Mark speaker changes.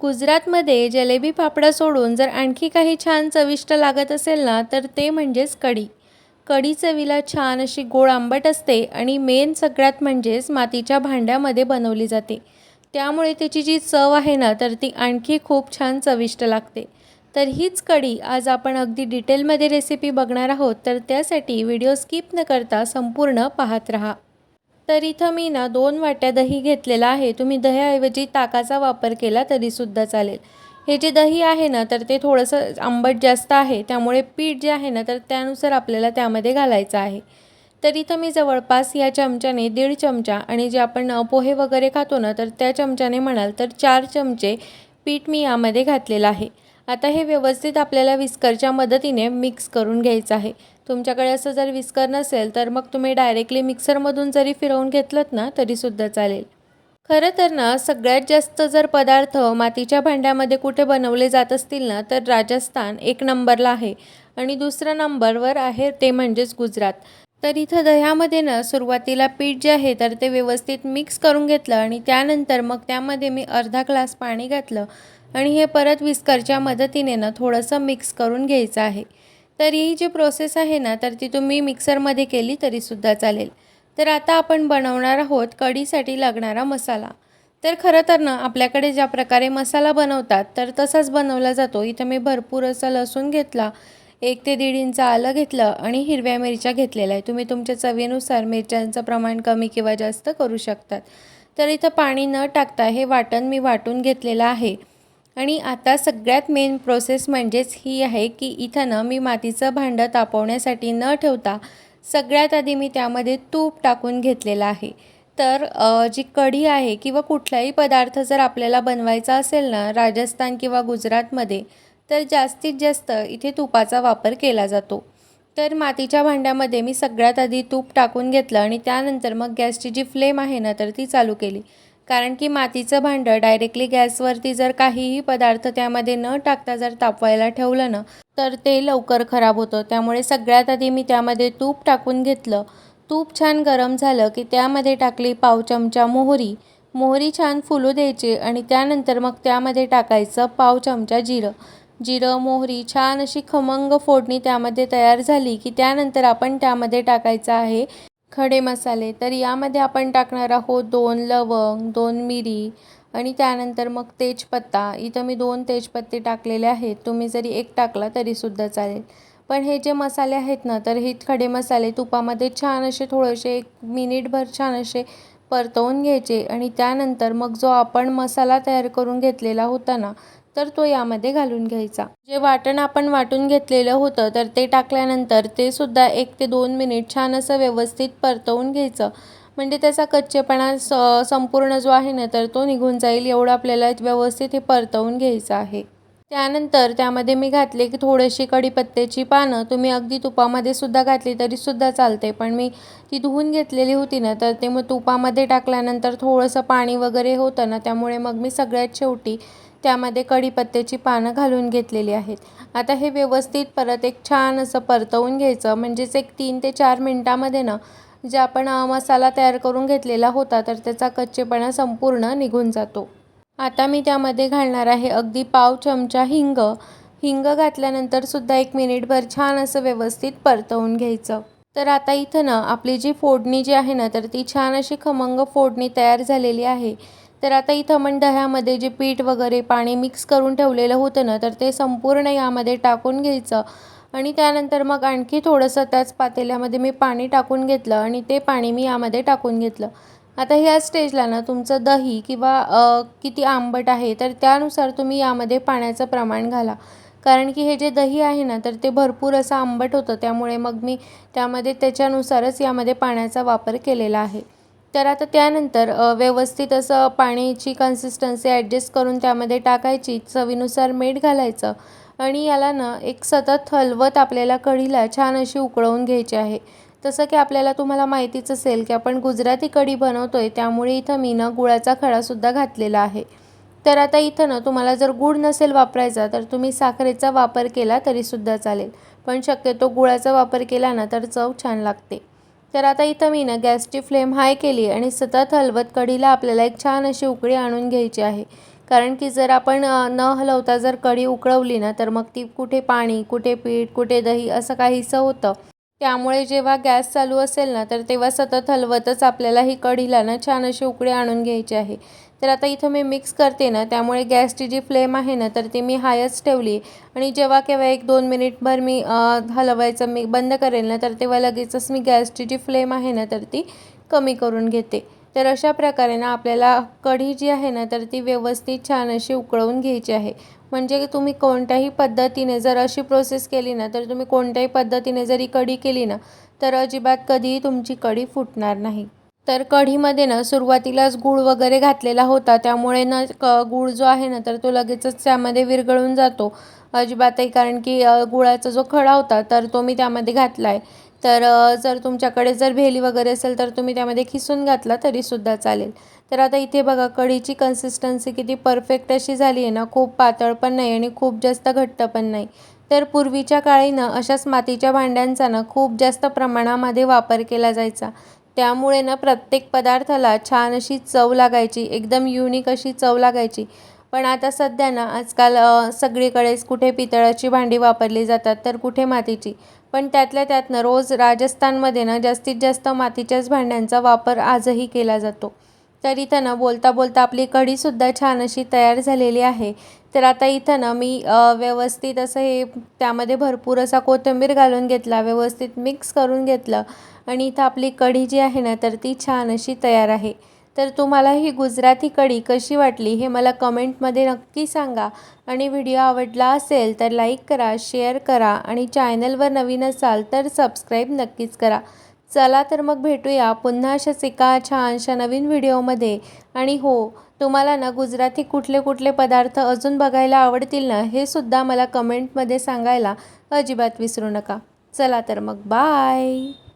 Speaker 1: गुजरातमध्ये जलेबी फाफडा सोडून जर आणखी काही छान चविष्ट लागत असेल ना, तर ते म्हणजेच कढी. कढी चवीला छान अशी गोड आंबट असते आणि मेन सगळ्यात म्हणजेच मातीच्या भांड्यामध्ये बनवली जाते. त्यामुळे त्याची जी चव आहे ना, तर ती आणखी खूप छान चविष्ट लागते. तर हीच कढी आज आपण अगदी डिटेलमध्ये रेसिपी बघणार आहोत. तर त्यासाठी व्हिडिओ स्किप न करता संपूर्ण पाहत राहा. तर इथं मी ना 2 वाट्या दही घेतलेला आहे. तुम्ही दह्याऐवजी ताकाचा वापर केला तरीसुद्धा चालेल. हे जे दही आहे ना, तर ते थोडंसं आंबट जास्त आहे. त्यामुळे पीठ जे आहे ना, तर त्यानुसार आपल्याला त्यामध्ये घालायचं आहे. तर इथं मी जवळपास या चमच्याने 1.5 चमचा आणि जे आपण पोहे वगैरे खातो ना, तर त्या चमच्याने म्हणाल तर 4 चमचे पीठ मी यामध्ये घातलेलं आहे. आता हे व्यवस्थित आपल्याला विस्करच्या मदतीने मिक्स करून घ्यायचं आहे. तुमच्याकडे असं जर विस्कर नसेल तर मग तुम्ही डायरेक्टली मिक्सरमधून जरी फिरवून घेतलत ना तरीसुद्धा चालेल. खरं तर ना सगळ्यात जास्त जर पदार्थ मातीच्या भांड्यामध्ये कुठे बनवले जात असतील ना तर राजस्थान एक नंबरला आहे आणि दुसऱ्या नंबरवर आहे ते म्हणजेच गुजरात. तर इथं दह्यामध्ये ना सुरुवातीला पीठ जे आहे तर ते व्यवस्थित मिक्स करून घेतलं आणि त्यानंतर मग त्यामध्ये मी अर्धा ग्लास पाणी घातलं आणि हे परत विस्करच्या मदतीने ना थोडंसं मिक्स करून घ्यायचं आहे. तर ही जी प्रोसेस आहे ना तर ती तुम्ही मिक्सरमध्ये केली तरीसुद्धा चालेल. तर आता आपण बनवणार आहोत कढीसाठी लागणारा मसाला. तर खरं तर ना आपल्याकडे ज्या प्रकारे मसाला बनवतात तर तसाच बनवला जातो. इथं मी भरपूर असा लसूण घेतला, 1 ते 1.5 इंच आलं घेतलं आणि हिरव्या मिरच्या घेतलेल्या आहे. तुम्ही तुमच्या चवीनुसार मिरच्यांचं प्रमाण कमी किंवा जास्त करू शकतात. तर इथं पाणी न टाकता हे वाटण मी वाटून घेतलेलं आहे. आणि आता सगळ्यात मेन प्रोसेस म्हणजेच ही आहे की इथं ना मी मातीचं भांडं तापवण्यासाठी न ठेवता सगळ्यात आधी मी त्यामध्ये तूप टाकून घेतलेलं आहे. तर जी कढी आहे किंवा कुठलाही पदार्थ जर आपल्याला बनवायचा असेल ना राजस्थान किंवा गुजरातमध्ये, तर जास्तीत जास्त इथे तुपाचा वापर केला जातो. तर मातीच्या भांड्यामध्ये मी सगळ्यात आधी तूप टाकून घेतलं आणि त्यानंतर मग गॅसची जी फ्लेम आहे ना तर ती चालू केली. कारण की मातीचं भांडं डायरेक्टली गॅसवरती जर काहीही पदार्थ त्यामध्ये न टाकता जर तापवायला ठेवलं ना, तर ते लवकर खराब होतं. त्यामुळे सगळ्यात आधी मी त्यामध्ये तूप टाकून घेतलं. तूप छान गरम झालं की त्यामध्ये टाकली पाव चमचा मोहरी. मोहरी छान फुलू द्यायची आणि त्यानंतर मग त्यामध्ये टाकायचं पाव चमचा जिरं. जिरं, मोहरी छान अशी खमंग फोडणी त्यामध्ये तयार झाली की त्यानंतर आपण त्यामध्ये टाकायचं आहे खडे मसाले. तर यामध्ये आपण टाकणार आहोत 2 लवंग, 2 मिरी आणि त्यानंतर मग तेजपत्ता. इथं मी 2 तेजपत्ते टाकलेले आहेत. तुम्ही जरी 1 टाकला तरीसुद्धा चालेल. पण हे जे मसाले आहेत ना, तर हे खडे मसाले तुपामध्ये छान असे थोडेसे 1 मिनिटभर छान असे परतवून घ्यायचे आणि त्यानंतर मग जो आपण मसाला तयार करून घेतलेला होता ना, तर तो यामध्ये घालून घ्यायचा. जे वाटण आपण वाटून घेतलेलं होतं तर ते टाकल्यानंतर ते सुद्धा 1 ते 2 मिनिट छान असं व्यवस्थित परतवून घ्यायचं. म्हणजे त्याचा कच्चेपणा संपूर्ण जो आहे ना तर तो निघून जाईल एवढं आपल्याला व्यवस्थित हे परतवून घ्यायचं आहे. त्यानंतर त्यामध्ये मी घातले की थोडीशी कढीपत्त्याची पानं. तुम्ही अगदी तुपामध्ये सुद्धा घातली तरीसुद्धा चालते. पण मी ती धुवून घेतलेली होती ना तर ते मग तुपामध्ये टाकल्यानंतर थोडंसं पाणी वगैरे होतं ना त्यामुळे मग मी सगळ्यात शेवटी त्यामध्ये कढीपत्त्याची पानं घालून घेतलेली आहेत. आता हे व्यवस्थित परत एक छान असं परतवून घ्यायचं. म्हणजेच एक 3 ते 4 मिनिटामध्ये ना जे आपण मसाला तयार करून घेतलेला होता तर त्याचा कच्चेपणा संपूर्ण निघून जातो. आता मी त्यामध्ये घालणार आहे अगदी पाव चमचा हिंग. हिंग घातल्यानंतर सुद्धा 1 मिनिटभर छान असं व्यवस्थित परतवून घ्यायचं. तर आता इथं ना आपली जी फोडणी जी आहे ना तर ती छान अशी खमंग फोडणी तयार झालेली आहे. तर आता इथं आपण दह्यामध्ये जे पीठ वगैरे पाणी मिक्स करून ठेवलेलं होतं ना तर ते संपूर्ण यामध्ये टाकून घ्यायचं आणि त्यानंतर मग आणखी थोडंसं त्याच पातेल्यामध्ये मी पाणी टाकून घेतलं आणि ते पाणी मी यामध्ये टाकून घेतलं. आता ह्या स्टेजला ना तुमचं दही किंवा किती आंबट आहे तर त्यानुसार तुम्ही यामध्ये पाण्याचं प्रमाण घाला. कारण की हे जे दही आहे ना तर ते भरपूर असं आंबट होतं. त्यामुळे मग मी त्यामध्ये त्याच्यानुसारच यामध्ये पाण्याचा वापर केलेला आहे. तर आता त्यानंतर व्यवस्थित असं पाण्याची कन्सिस्टन्सी ॲडजस्ट करून त्यामध्ये टाकायची. चवीनुसार मीठ घालायचं आणि याला ना एक सतत हलवत आपल्याला कढीला छान अशी उकळवून घ्यायची आहे. तसं की आपल्याला तुम्हाला माहितीच असेल की आपण गुजराती कढी बनवतोय त्यामुळे इथं मी ना गुळाचा खडासुद्धा घातलेला आहे. तर आता इथं ना तुम्हाला जर गूळ नसेल वापरायचा तर तुम्ही साखरेचा वापर केला तरीसुद्धा चालेल. पण शक्यतो गुळाचा वापर केला ना तर चव छान लागते. तर आता इथं मी ना गॅसची फ्लेम हाय केली आणि सतत हलवत कढीला आपल्याला एक छान अशी उकळी आणून घ्यायची आहे. कारण की जर आपण न हलवता जर कढी उकळवली ना तर मग ती कुठे पाणी, कुठे पीठ, कुठे दही असं काहीसं होतं. त्यामुळे जेव्हा गॅस चालू असेल ना तर तेव्हा सतत हलवतच आपल्याला ही कढीला ना छान अशी उकळी आणून घ्यायची आहे. तर आता इथं मी मिक्स करते ना त्यामुळे गॅसची जी फ्लेम आहे ना तर ती मी हायच ठेवली आणि जेव्हा केव्हा 1-2 मिनिटभर मी हलवायचं मी बंद करेल ना तर तेव्हा लगेचच मी गॅसची जी फ्लेम आहे ना तर ती कमी करून घेते. तर अशा प्रकारे ना आपल्याला कढी जी आहे ना तर ती व्यवस्थित छान अशी उकळवून घ्यायची आहे. म्हणजे तुम्ही कोणत्याही पद्धतीने जर अशी प्रोसेस केली ना तर तुम्ही कोणत्याही पद्धतीने जरी कढी केली ना तर अजिबात कधीही तुमची कढी फुटणार नाही. तर कढीमध्ये ना सुरुवातीलाच गूळ वगैरे घातलेला होता त्यामुळे ना गूळ जो आहे ना तर तो लगेचच त्यामध्ये विरघळून जातो अजिबातही, कारण की गुळाचा जो खडा होता तर तो मी त्यामध्ये घातला आहे. तर जर तुमच्याकडे जर भेली वगैरे असेल तर तुम्ही त्यामध्ये खिसून घातला तरीसुद्धा चालेल. तर आता इथे बघा कढीची कन्सिस्टन्सी किती परफेक्ट अशी झाली आहे ना, खूप पातळ पण नाही आणि खूप जास्त घट्ट पण नाही. तर पूर्वीच्या काळी ना अशाच मातीच्या भांड्यांचा ना खूप जास्त प्रमाणामध्ये वापर केला जायचा. त्यामुळे ना प्रत्येक पदार्थाला छान अशी चव लागायची, एकदम युनिक अशी चव लागायची. पण आता सध्या ना आजकाल सगळीकडेच कुठे पितळाची भांडी वापरली जातात तर कुठे मातीची. पण त्यातल्या त्यात ना रोज राजस्थानमध्ये ना जास्तीत जास्त मातीच्याच भांड्यांचा वापर आजही केला जातो. तर इथं ना बोलता बोलता आपली कढीसुद्धा छान अशी तयार झालेली आहे. तर आता इथं ना मी व्यवस्थित असं हे त्यामध्ये भरपूर असा कोथिंबीर घालून घेतला, व्यवस्थित मिक्स करून घेतलं आणि इथं आपली कढी जी आहे ना तर ती छान अशी तयार आहे. तर तुम्हाला ही गुजराती कढी कशी वाटली हे मला कमेंटमध्ये नक्की सांगा आणि व्हिडिओ आवडला असेल तर लाईक करा, शेअर करा आणि चॅनलवर नवीन असाल तर सबस्क्राईब नक्कीच करा. चला तर मग भेटूया पुन्हा अशाच एका छानशा नवीन व्हिडिओमध्ये. आणि हो, तुम्हाला ना गुजराती कुठले कुठले पदार्थ अजून बघायला आवडतील ना हे सुद्धा मला कमेंटमध्ये सांगायला अजिबात विसरू नका. चला तर मग बाय.